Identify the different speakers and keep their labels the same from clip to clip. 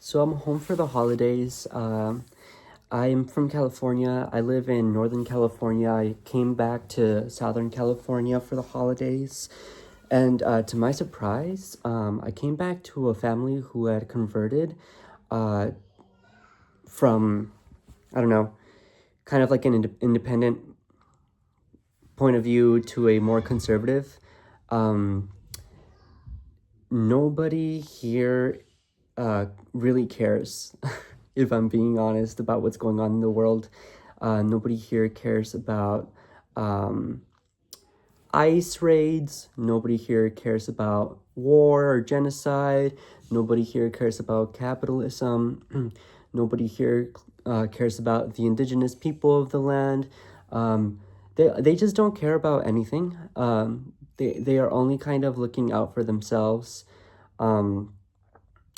Speaker 1: So I'm home for the holidays. I'm from California. I live in Northern California. I came back to Southern California for the holidays. And to my surprise, I came back to a family who had converted uh, from, I don't know, kind of like an independent point of view to a more conservative. Um, Nobody here really cares, if I'm being honest, about what's going on in the world. Nobody here cares about ICE raids. Nobody here cares about war or genocide. Nobody here cares about capitalism. Nobody here cares about the indigenous people of the land. They just don't care about anything. They are only kind of looking out for themselves.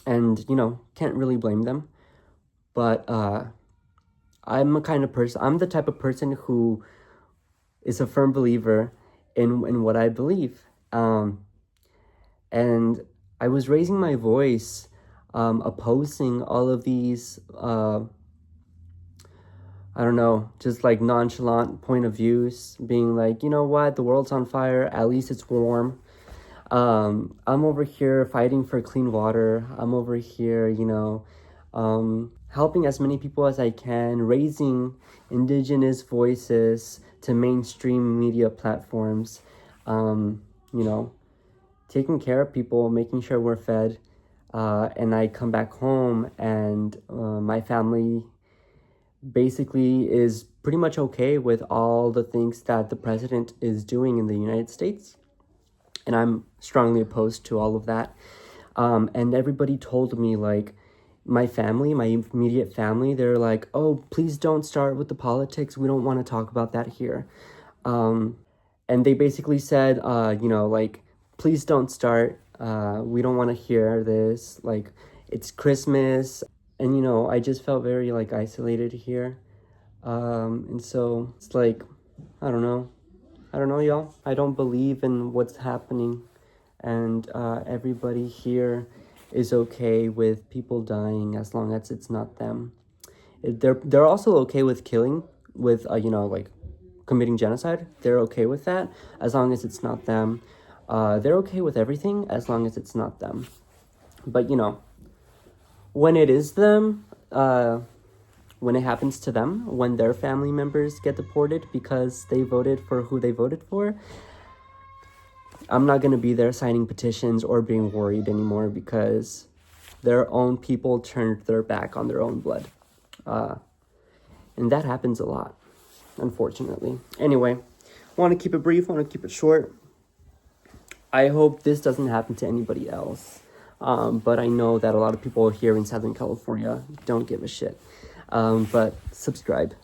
Speaker 1: And, can't really blame them. But I'm the type of person who is a firm believer in what I believe. And I was raising my voice, opposing all of these, I don't know, just like nonchalant point of views, being like, you know what, the world's on fire, at least it's warm. I'm over here fighting for clean water. I'm over here, helping as many people as I can, raising indigenous voices to mainstream media platforms, you know, taking care of people, making sure we're fed. And I come back home and my family basically is pretty much okay with all the things that the president is doing in the United States. And I'm strongly opposed to all of that. And everybody told me, like, my family, my immediate family, they're like, oh, please don't start with the politics. We don't want to talk about that here. And they basically said, like, please don't start. We don't want to hear this. Like, it's Christmas. And, I just felt very, like, isolated here. And so it's like, I don't know, y'all. I don't believe in what's happening. And everybody here is okay with people dying as long as it's not them. They're also okay with killing, with, like committing genocide. They're okay with that as long as it's not them. They're okay with everything as long as it's not them. But, when it is them, when it happens to them, when their family members get deported because they voted for who they voted for, I'm not going to be there signing petitions or being worried anymore because their own people turned their back on their own blood. And that happens a lot, unfortunately. Anyway, want to keep it brief, want to keep it short. I hope this doesn't happen to anybody else. But I know that a lot of people here in Southern California don't give a shit. But subscribe.